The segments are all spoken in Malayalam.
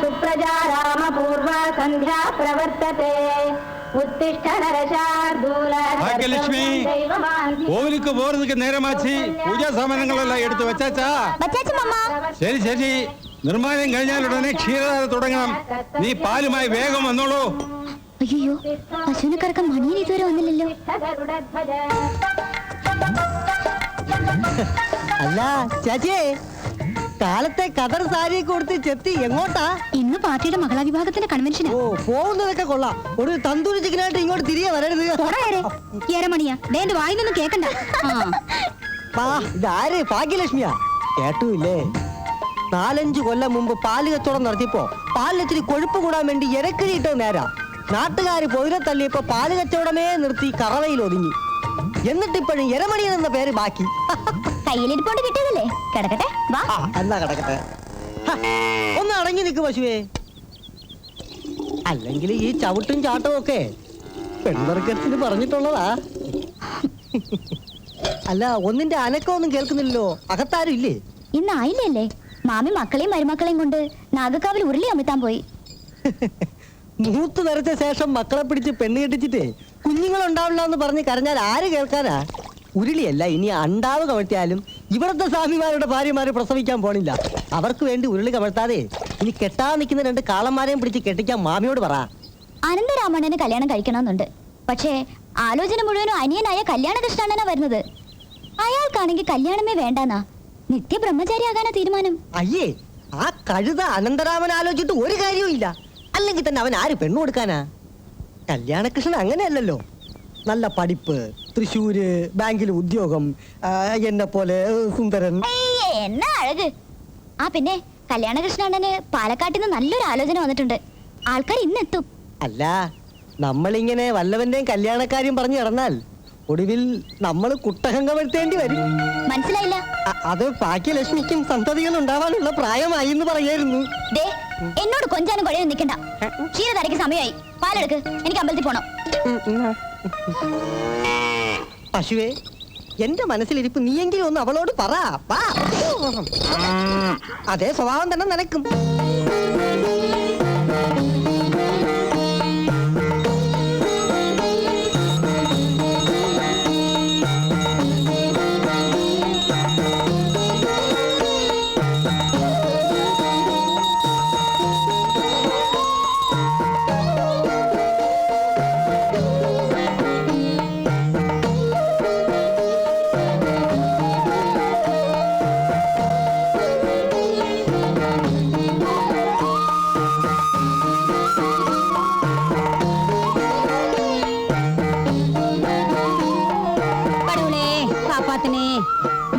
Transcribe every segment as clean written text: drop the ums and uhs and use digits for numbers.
सुप्रजा रामपूर्वा संध्या प्रवर्तते ഭാഗ്യലക്ഷ്മി കോവിലിക്ക് പോരുന്നക്ക് നേരമാച്ചി പൂജാ സാമാനങ്ങളെല്ലാം എടുത്ത് വെച്ചാച്ചാ. ശരി ശരി, നിർമ്മാണം കഴിഞ്ഞാലുടനെ ക്ഷീരധാര തുടങ്ങണം. നീ പാലുമായി വേഗം വന്നോളൂ. അയ്യോ, പശുവിനക്കാർക്ക് മണിയൻ ഇതുവരെ വന്നില്ലല്ലോ. അല്ല ചേച്ചിയെ, കാലത്തെ കതർ സാരി കൊടുത്ത് ചെത്തി എങ്ങോട്ടാ? ഇന്ന് പാർട്ടിയുടെ മകളാ വിഭാഗത്തിന്റെ കൺവെൻഷനാ. ഓ, പോകുന്നതൊക്കെ കൊള്ളാം. ഒരു തന്തൂരി ചിക്കനായിട്ട് ഇങ്ങോട്ട് തിരികെ വരരുത്. മണിയാ എന്റെ വായിന്നൊന്നും കേക്കണ്ട. ഇതാര്? ഭാഗ്യലക്ഷ്മിയാ? കേട്ടുമില്ലേ? 4-5 കൊല്ലം മുമ്പ് പാല് കച്ചവടം നടത്തിയപ്പോ പാലിനിത്തിരി കൊഴുപ്പ് കൂടാൻ വേണ്ടി ഇരക്കിരിയിട്ടോ നേരാ. നാട്ടുകാര് പൊതിരെ തള്ളിയപ്പോ പാല് കച്ചവടമേ നിർത്തി കറവയിൽ ഒതുങ്ങി. എന്നിട്ടിപ്പോഴും എരമണിയൻ എന്ന പേര് ബാക്കി. കയ്യിലിരിപ്പോണ്ട് കിട്ടിയതല്ലേ? കിടക്കട്ടെ, എന്നാ കിടക്കട്ടെ. ഒന്ന് അടങ്ങി നിൽക്ക് പശുവേ. അല്ലെങ്കിൽ ഈ ചവിട്ടും ചാട്ടവും ഒക്കെ പെൺവർഗത്തിന് പറഞ്ഞിട്ടുള്ളതാ. അല്ല, ഒന്നിന്റെ അനക്കമൊന്നും കേൾക്കുന്നില്ലല്ലോ. അകത്താരും ഇല്ലേ? ഇന്ന് ആയില്ലേ? മാമി മക്കളെയും മരുമക്കളെയും കൊണ്ട് നാഗക്കാവിൽ ഉരുളി അമിത്താൻ പോയി. മൂത്ത് നിറച്ച ശേഷം മക്കളെ പിടിച്ച് പെണ്ണ് കെട്ടിച്ചിട്ടേ കുഞ്ഞുങ്ങളുണ്ടാവില്ല എന്ന് പറഞ്ഞ് കരഞ്ഞാൽ ആര് കേൾക്കാനാ? ഉരുളിയല്ല, ഇനി അണ്ടാവ് കമഴ്ത്തിയാലും ഇവിടുത്തെ സ്വാമിമാരുടെ ഭാര്യമാര് പ്രസവിക്കാൻ പോണില്ല. അവർക്ക് വേണ്ടി ഉരുളി കമഴ്ത്താതെ ഇനി കെട്ടാൻ നിൽക്കുന്ന 2 കാളന്മാരെയും പിടിച്ച് കെട്ടിക്കാൻ മാമിയോട് പറ. അനന്തരാമണ്ണന് കല്യാണം കഴിക്കണമെന്നുണ്ട്. പക്ഷേ ആലോചന മുഴുവനും അനിയനായ കല്യാണകൃഷ്ണനാ വരുന്നത്. അയാൾക്കാണെങ്കിൽ കല്യാണമേ വേണ്ടെന്നാ. നിത്യ ബ്രഹ്മചാരിയാകാനാ തീരുമാനം. അയ്യേ, ആ കഴുത അനന്തരാമൻ ആലോചിച്ചിട്ട് ഒരു കാര്യവും ഇല്ല. അല്ലെങ്കിൽ തന്നെ അവൻ ആര് പെണ്ണു കൊടുക്കാനാ? കല്യാണകൃഷ്ണൻ അങ്ങനെയല്ലല്ലോ. നല്ല പഠിപ്പ്, തൃശ്ശൂര് ബാങ്കിൽ ഉദ്യോഗം, എന്നെ പോലെ സുന്ദരൻ. എന്നാ അഴക്. ആ പിന്നെ കല്യാണകൃഷ്ണണ്ണന് പാലക്കാട്ടിൽ നിന്ന് നല്ലൊരു ആലോചന വന്നിട്ടുണ്ട്. ആൾക്കാർ ഇന്നെത്തും. അല്ല, നമ്മളിങ്ങനെ വല്ലവന്റെയും കല്യാണക്കാര്യം പറഞ്ഞു നടന്നാൽ ഒടുവിൽ നമ്മൾ കുട്ടഹങ്ക വരുത്തേണ്ടി വരും. മനസ്സിലായില്ല? അത് ഭാഗ്യലക്ഷ്മിക്കും സന്തതികൾ ഉണ്ടാവാനുള്ള പ്രായമായി എന്ന് പറയായിരുന്നു. എന്നോട് കൊഞ്ചാനും കുഴയും നിൽക്കണ്ട. ക്ഷീരധാരയ്ക്ക് സമയമായി. പാലെടുക്ക്, എനിക്ക് അമ്പലത്തിൽ പോണം. പശുവേ, എന്റെ മനസ്സിലിരിപ്പ് നീയെങ്കിലും ഒന്ന് അവളോട് പറ. അതേ സ്വഭാവം തന്നെ നിനക്കും.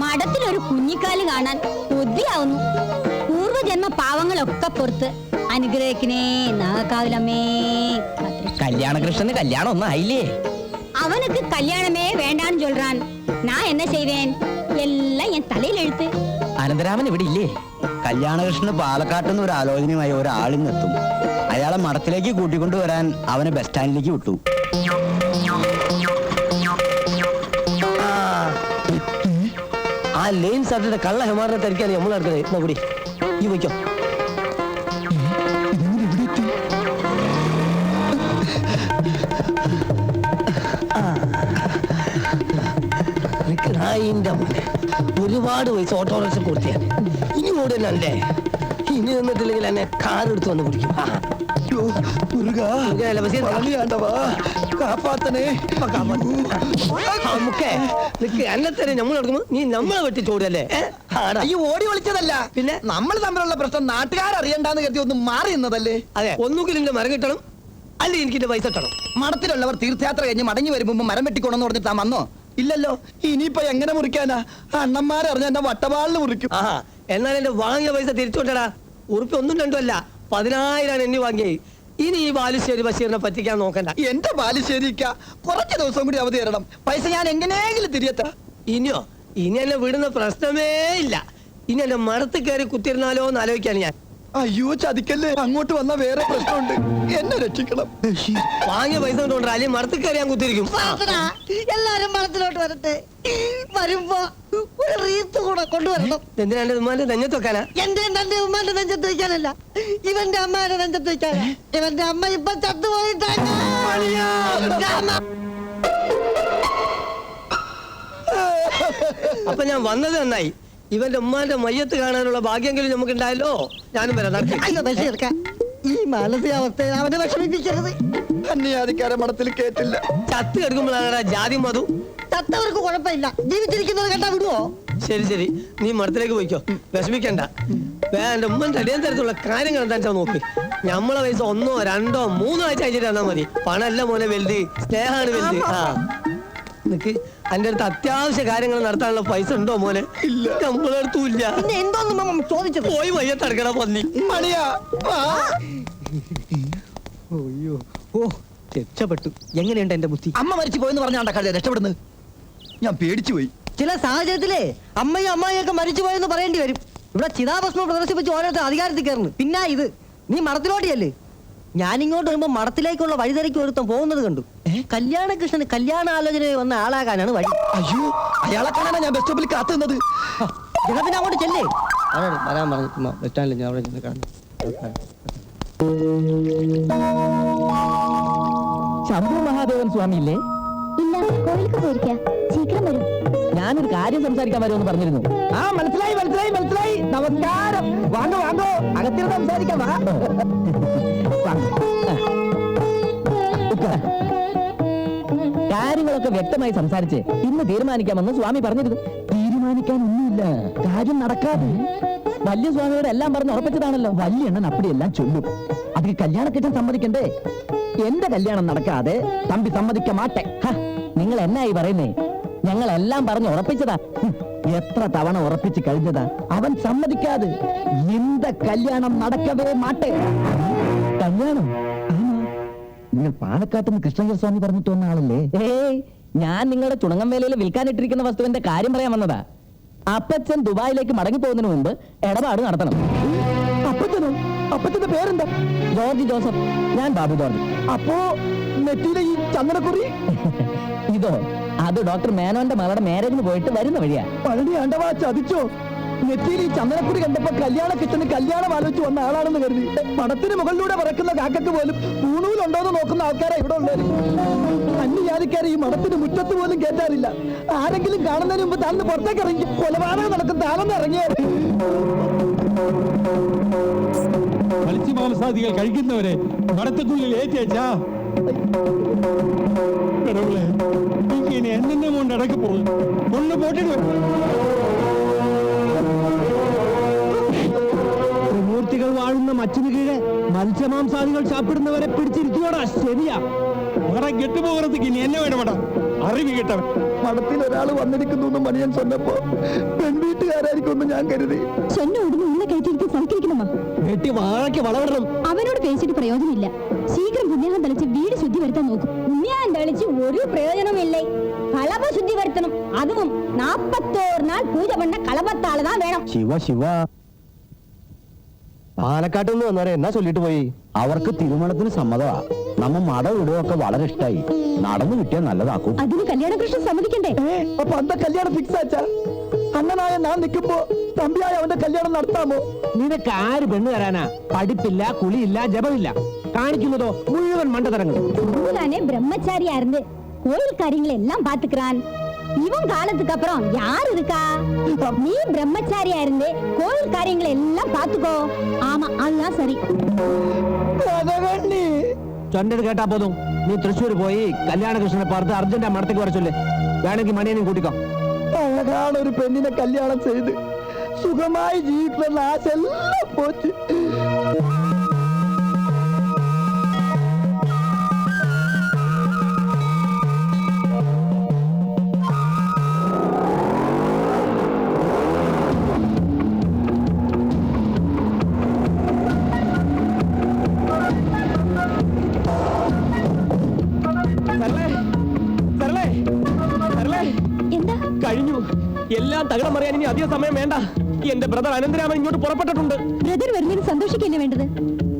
മഠത്തിലൊരു കുഞ്ഞിക്കാല് കാണാൻ കൊതിയാവുന്നു. പൂർവജന്മ പാവങ്ങളൊക്കെ പുറത്ത് അനുഗ്രഹിക്കണേ നാഗക്കാവിലമ്മേ. കല്യാണകൃഷ്ണന് കല്യാണം ഒന്നും ആയില്ലേ? അവനുക്ക് കല്യാണമേ വേണ്ടാന്ന് ചൊല്ലാൻ ഞാൻ എന്നെ ചെയ്വേൻ? എല്ലാം ഞാൻ തലയിൽ എഴുത്ത്. അനന്തരാമൻ ഇവിടെ ഇല്ലേ? കല്യാണകൃഷ്ണന് പാലക്കാട്ടിൽ നിന്ന് ഒരു ആലോചനയുമായി ഒരാളിങ്ങെത്തും. അയാളെ മഠത്തിലേക്ക് കൂട്ടിക്കൊണ്ടുവരാൻ അവനെ ബസ് സ്റ്റാൻഡിലേക്ക് വിട്ടു. ആ ലെയിൻ സാറിന്റെ കള്ള ഹെമാറിനെ തിരക്കാണ് നമ്മൾ നടക്കുന്നത്. കൂടി ഈ വയ്ക്കോ. ഒരുപാട് പൈസ ഓട്ടോറിക്ഷ കൊടുത്തിയാണ്. ഇനി ഓടുന്നല്ലേ? ഇനി നിന്നിട്ടില്ലെങ്കിൽ എന്നെ കാർ എടുത്ത് വന്ന് പിടിക്കും. നമ്മൾ നടക്കുമ്പോ നീ നമ്മളെ വെട്ടി ചോടല്ലേ? ഈ ഓടി വിളിച്ചതല്ല, പിന്നെ നമ്മൾ തമ്മിലുള്ള പ്രശ്നം നാട്ടുകാരറിയണ്ടെന്ന് കരുതി ഒന്ന് മാറി നിന്നതല്ലേ? അതെ, ഒന്നുകിൽ എന്റെ മരം കിട്ടണം, അല്ലെങ്കിൽ എനിക്ക് എന്റെ പൈസ കിട്ടണം. മഠത്തിലുള്ളവർ തീർത്ഥയാത്ര കഴിഞ്ഞ് മടങ്ങി വരുമ്പോ മരം വെട്ടിക്കൊണ്ടെന്ന് പറഞ്ഞിട്ട് വന്നോ? ഇല്ലല്ലോ. ഇനിയിപ്പോ എങ്ങനെ മുറിക്കാനാ? അണ്ണന്മാരറിഞ്ഞ എന്റെ വട്ടവാളിന് മുറിക്കും. എന്നാൽ എന്റെ വാങ്ങിയ പൈസ തിരിച്ചുകൊണ്ടടാ. ഉറുപ്പ് 1 2 അല്ല 10,000 എണ്ണി വാങ്ങിയേ. ഇനി ഈ ബാലുശ്ശേരി ബഷീറിനെ പറ്റിക്കാൻ നോക്കണ്ട. എന്റെ ബാലുശ്ശേരിക്ക കുറച്ച് ദിവസം കൂടി അവധി തരണം. പൈസ ഞാൻ എങ്ങനെയെങ്കിലും തിരികെത്താം. ഇനിയോ? ഇനി എന്നെ വിടുന്ന പ്രശ്നമേ ഇല്ല. ഇനി എന്റെ മരത്ത് കയറി കുത്തിരുന്നാലോ എന്ന് ആലോചിക്കാണ് ഞാൻ. അയ്യോ ചതിക്കല്ലേ, അങ്ങോട്ട് വന്ന വേറെ പ്രശ്നമുണ്ട്. എന്നെ രക്ഷിക്കണം. വാങ്ങിയ പൈസ കൊണ്ടുകൊണ്ടാ, അല്ലെങ്കിൽ മരത്ത് കയറി ഞാൻ കുത്തിരിക്കും. എല്ലാരും മരത്തിലോട്ട് വരട്ടെ. വരുമ്പോ ഒരു റീത്ത് കൂടെ കൂടെ കൊണ്ടുവരണം. എന്തിനാ എന്റെ ഉമ്മാന്റെ നെഞ്ഞത്ത് വെക്കാനാ? എന്റെ തന്റെ ഉമ്മാന്റെ നെഞ്ചത്ത് വയ്ക്കാനല്ല, ഇവന്റെ അമ്മയുടെ നെഞ്ചത്ത് വയ്ക്കാനാ. ഇവന്റെ അമ്മ ഇപ്പൊ ചത്തുപോയിട്ടാണ്. അപ്പൊ ഞാൻ വന്നത് നന്നായി. ഇവന്റെ ഉമ്മാന്റെ മയ്യത്ത് കാണാനുള്ള ഭാഗ്യെങ്കിലും നമുക്ക് ഉണ്ടായല്ലോ. ഞാനും വരാം. അയ്യോ ബഷീർക്ക, ഈ മാനസികാവസ്ഥയെ അവനെ വിഷമിപ്പിക്കരുത്. അന്യാധികാര മഠത്തിൽ കേട്ടില്ല. ചത്ത് കിടക്കുമ്പോഴാണ് ജാതി മധു. ചത്തവർക്ക് കുഴപ്പമില്ല, ജീവിച്ചിരിക്കുന്നത് കണ്ടാ വിടുവോ? ശരി ശരി, നീ മഠത്തിലേക്ക് പോയിക്കോ, വിഷമിക്കണ്ട. എന്റെ ഉമ്മന്റെ അടിയന്തരത്തിലുള്ള കാര്യങ്ങൾ എന്താ വെച്ചാൽ നോക്ക്. നമ്മളെ വയസ്സ് 1, 2, 3 ആഴ്ച അയച്ചിട്ട് തന്നാ മതി. പണല്ല മോനെ വലുത്, സ്നേഹാണ് വലുത്. ആ നിനക്ക് എന്റെ അടുത്ത് അത്യാവശ്യ കാര്യങ്ങൾ നടത്താനുള്ള പൈസ ഉണ്ടോ മോനെ? ഇല്ല, നമ്മളടുത്തും ഇല്ല. പിന്നെ എന്തോന്നും ചോദിച്ചത്? പോയി മയ്യത്തടക്കണ പന്നി. മണിയാ അയ്യോ, ഓ രക്ഷപ്പെട്ടു. എങ്ങനെയുണ്ട് എന്റെ ബുദ്ധി? അമ്മ മരിച്ചു പോയെന്ന് പറഞ്ഞാണ്ടാ കളി രക്ഷപ്പെടുന്നത്. ഞാൻ പേടിച്ചു പോയി. ചില സാഹചര്യത്തിലേ അമ്മയും അമ്മായിയൊക്കെ മരിച്ചു പോയെന്ന് പറയേണ്ടി വരും. ഇവിടെ ചിതാഭസ്മം പ്രദർശിപ്പിച്ച് ഓരോരുത്തർ അധികാരത്തിൽ കയറുന്നു. പിന്നെ ഇത് നീ മഠത്തിലോട്ടിയല്ലേ? ഞാൻ ഇങ്ങോട്ട് വരുമ്പോ മഠത്തിലേക്കുള്ള വഴിതിരക്ക് ഒരുത്തം പോകുന്നത് കണ്ടു. കല്യാണകൃഷ്ണന് കല്യാണ ആലോചന വന്ന ആളാകാനാണ് വഴി. അയ്യോ, അയാളെ കാണാനാ ഞാൻ ബസ് സ്റ്റോപ്പിൽ കാത്തു നിന്നത്. പിന്നെ അങ്ങോട്ട് ചെല്ലേ. വരാൻ പറഞ്ഞു ബസ് സ്റ്റാൻഡിൽ ഞാൻ അവിടെ ചെന്ന് കാണുന്നു. ശംഭു മഹാദേവൻ സ്വാമിയില്ലേ? ഇല്ല, കോവിലേക്ക് പോയിരിക്കാം. ശീഘ്രം വരും. ഞാനൊരു കാര്യം സംസാരിക്കാൻ വരുമെന്ന് പറഞ്ഞിരുന്നു. ആ മനസ്സിലായി മനസ്സിലായി മനസ്സിലായി. നമസ്കാരം. വാങ്ങോ വാങ്ങോ, അകത്തിരുന്ന് സംസാരിക്കാം. വാ. കാര്യങ്ങളൊക്കെ വ്യക്തമായി സംസാരിച്ച് ഇന്ന് തീരുമാനിക്കാമെന്ന് സ്വാമി പറഞ്ഞിരുന്നു. തീരുമാനിക്കാനൊന്നുമില്ല, കാര്യം നടക്കാതെ. വലിയ സ്വാമിയോട് എല്ലാം പറഞ്ഞ് ഉറപ്പിച്ചതാണല്ലോ. വലിയ എണ്ണൻ അപ്പടിയെല്ലാം ചൊല്ലും. അതിന് കല്യാണക്കിട്ടൻ സമ്മതിക്കണ്ടേ? എന്റെ കല്യാണം നടക്കാതെ തമ്പി സമ്മതിക്ക മാട്ടെ. നിങ്ങൾ എന്നായി പറയുന്നേ? ഞങ്ങളെല്ലാം പറഞ്ഞ് ഉറപ്പിച്ചതാ. എത്ര തവണ ഉറപ്പിച്ച് കഴിഞ്ഞതാ, അവൻ സമ്മതിക്കാതെ. എന്റെ കല്യാണം നടക്കവേ മാട്ടെ. കല്യാണം? നിങ്ങൾ പാലക്കാട്ടുനിന്ന് കൃഷ്ണയ്യർ സ്വാമി പറഞ്ഞിട്ട് വന്ന ആളല്ലേ? ഏയ്, ഞാൻ നിങ്ങളുടെ ചുണങ്ങം വേലയിൽ വിൽക്കാനിട്ടിരിക്കുന്ന വസ്തുവിന്റെ കാര്യം പറയാൻ വന്നതാ. അപ്പച്ചൻ ദുബായിലേക്ക് മടങ്ങി പോകുന്നതിന് മുമ്പ് ഇടപാട് നടത്തണം. അപ്പച്ചനോ? അപ്പച്ചന്റെ പേരെന്താ? George Joseph. ഞാൻ ബാബു ജോർജ്. അപ്പോ നെറ്റിയിലെ ഈ ചന്ദനക്കുറി? ഇതോ? അത് ഡോക്ടർ മേനോന്റെ മകളുടെ മാരേജിന് പോയിട്ട് വരുന്ന വഴിയാ. പഴനി ആണ്ടവാ ചതിച്ചോ? നെറ്റിയിൽ ഈ ചന്ദനക്കുറി കണ്ടപ്പോ കല്യാണ കിച്ചന് കല്യാണം ആലോചിച്ച് വന്ന ആളാണെന്ന് കരുതി. പടത്തിന് മുകളിലൂടെ പറക്കുന്ന കാക്കക്ക് പോലും പൂണൂലുണ്ടോന്ന് നോക്കുന്ന ആൾക്കാരാ ഇവിടെ ഉള്ളത്. അന്യജാതിക്കാരെ ഈ മഠത്തിന് മുറ്റത്ത് പോലും കേറ്റാറില്ല. ആരെങ്കിലും കാണുന്നതിന് മുമ്പ് താഴ്ന്ന് പുറത്തേക്ക് ഇറങ്ങി കൊലപാതകം നടക്കും താഴ്ന്ന് ഇറങ്ങിയത്. മത്സ്യമാംസാദികൾ കഴിക്കുന്നവരെ മടത്തുക്കുള്ളിൽ ഏറ്റിയച്ചാ கடவுளே, நீங்க இனி என்னென்ன நடக்க போகுது? ஒண்ணு போட்டுடுவேன். മൂർത്തികൾ വാഴുന്ന മച്ചിന് കീഴെ മത്സ്യമാംസാദികൾ ചാപ്പിടുന്നവരെ പിടിച്ചിരിക്കോടാ. ശരിയാ, മടം കെട്ടുപോകുന്നതുക്ക് ഇനി എന്നെ വേണമടാ. അറിവ് കിട്ടവൻ. മഠത്തിൽ ഒരാൾ വന്നിരിക്കുന്നു മണിയൻ சொன்னപ്പോ പെൺവീട്ടുകാരായിരിക്കും ഞാൻ കരുതി. சொன்னோடு உள்ள കയറ്റിയിരിക്കും സൽക്കരിക്കണമാ. വെട്ടി വാഴയ്ക്ക് വളവിടണം. അവനോട് പേശിട്ട് പ്രയോജനമില്ല. ശീഘ്രം പുണ്യാഹം തളിച്ച് വീട് ശുദ്ധി വരുത്താൻ നോക്കും. പുണ്യാഹം തളിച്ച് ഒരു പ്രയോജനമില്ലേ. കളഭ ശുദ്ധി വരുത്തണം. അതും 41 നാൾ പൂജ പണ്ട കളഭത്താളതാ വേണം. ശിവ ശിവ. പാലക്കാട്ടിൽ നിന്ന് വന്നവരെ എന്നാ ചൊല്ലിട്ട് പോയി? അവർക്ക് തിരുമണത്തിന് സമ്മതമാ. നമ്മ മടം ഇടുവൊക്കെ വളരെ ഇഷ്ടായി. നടന്നു കിട്ടിയാൽ നല്ലതാക്കും. അതിന് കല്യാണകൃഷ്ണൻ സമ്മതിക്കണ്ടേ? അപ്പൊ അന്ത കല്യാണം ഫിക്സ് ആച്ചാ? അണ്ണനായ ഞാൻ നിൽക്കുമ്പോ തമ്പിയായ അവന്റെ കല്യാണം നടത്താമോ? നിനക്ക് ആര് പെണ്ണ് തരാനാ? പഠിപ്പില്ല, കുളിയില്ല, ജപമില്ല. കാണിക്കുന്നതോ മുഴുവൻ മണ്ടതരങ്ങൾ. தானே பிரம்மச்சாரியா இருந்து கோயில் காரியங்களை எல்லாம் பாத்துக்கிறான். இவன் காலத்துக்கு அப்புறம் யார் இருக்கா? நீ பிரம்மச்சாரியா இருந்து கோயில் காரியங்களை எல்லாம் பாத்துக்கோ. ஆமா, அதுதான் சரி. ചൊണ്ടത് കേട്ടാ പോതും. നീ തൃശ്ശൂർ പോയി കല്യാണകൃഷ്ണനെ പാർത്ത് അർജന്റ് മടത്തേക്ക് വര ചൊല്ലേ. വേണമെങ്കിൽ മണിയനും കൂട്ടിക്കോ. അഴകാണ് ഒരു പെണ്ണിനെ കല്യാണം ചെയ്ത് സുഖമായി ജീവിക്കുന്ന ആശെല്ലാം പോച്ച്. എന്താ കഴിഞ്ഞു എല്ലാം തകിടം മറിയാൻ ഇനി അധിക സമയം വേണ്ട. എന്റെ ബ്രദർ അനന്തരാമൻ ഇങ്ങോട്ട് പുറപ്പെട്ടിട്ടുണ്ട്. ബ്രദർ വരുന്നതിന് സന്തോഷിക്കല്ലേ വേണ്ടത്?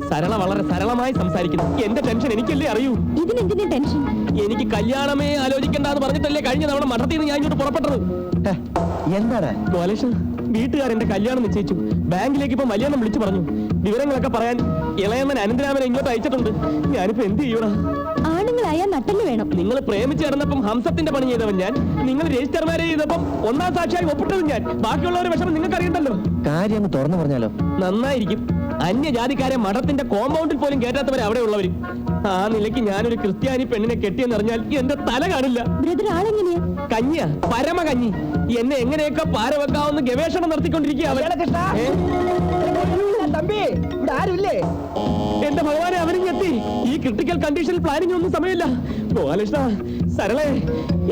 സരള വളരെ സരളമായി സംസാരിക്കുന്നു. എന്റെ ടെൻഷൻ എനിക്കല്ലേ അറിയൂ. ഇതിനെന്തിനാ ടെൻഷൻ? എനിക്ക് കല്യാണമേ ആലോചിക്കണ്ടെന്ന് പറഞ്ഞിട്ടല്ലേ കഴിഞ്ഞ തവണ മഠത്തിൽ നിന്ന് ഞാൻ ഇങ്ങോട്ട് പുറപ്പെട്ടത്. എന്താണ് ഗോലേഷ, വീട്ടുകാരെന്റെ കല്യാണം നിശ്ചയിച്ചു. ബാങ്കിലേക്ക് ഇപ്പൊ വലിയണ്ണം വിളിച്ചു പറഞ്ഞു. വിവരങ്ങളൊക്കെ പറയാൻ ഇളയമ്മൻ അനന്തരാമനെ ഇങ്ങോട്ട് അയച്ചിട്ടുണ്ട്. ഞാനിപ്പോ എന്ത് ചെയ്യൂടാ? ആണുങ്ങളായ നട്ടല് വേണം. നിങ്ങൾ പ്രേമിച്ച് കിടന്നപ്പം ഹംസത്തിന്റെ പണി ചെയ്തവൻ ഞാൻ. നിങ്ങൾ രജിസ്റ്റർ മാരേജ് ചെയ്തപ്പം ഒന്നാം സാക്ഷിയായി ഒപ്പിട്ടത് ഞാൻ. ബാക്കിയുള്ളവരുടെ വിഷമം നിങ്ങൾക്ക് അറിയണ്ടല്ലോ. കാര്യം തുറന്നു പറഞ്ഞാലോ? നന്നായിരിക്കും. അന്യജാതിക്കാരെ മഠത്തിന്റെ കോമ്പൗണ്ടിൽ പോലും കയറ്റാത്തവരെ അവിടെ ഉള്ളവര്. ആ നിലയ്ക്ക് ഞാനൊരു ക്രിസ്ത്യാനി പെണ്ണിനെ കെട്ടിയെന്നറിഞ്ഞാൽ എന്റെ തല കാണില്ല. ബ്രദർ ആളെങ്ങനെയാ? കഞ്ഞിയാ, പരമകഞ്ഞി. എന്നെ എങ്ങനെയൊക്കെ പാര വെക്കാവുന്ന ഗവേഷണം നടത്തിക്കൊണ്ടിരിക്കുക. തമ്പി ഇവിടെ ആരുമില്ലേ? എന്റെ ഭഗവാനെ, അവരിങ്ങെത്തി. ഈ ക്രിട്ടിക്കൽ കണ്ടീഷനിൽ പ്ലാനിങ് ഒന്നും സമയമില്ല. ഗോപാലകൃഷ്ണ, സരളെ,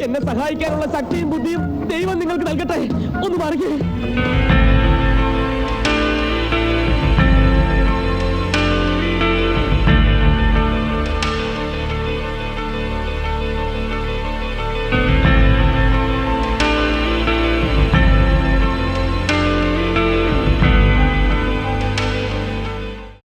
എന്നെ സഹായിക്കാനുള്ള ശക്തിയും ബുദ്ധിയും ദൈവം നിങ്ങൾക്ക് നൽകട്ടെ. ഒന്ന് മാറിക്കേ.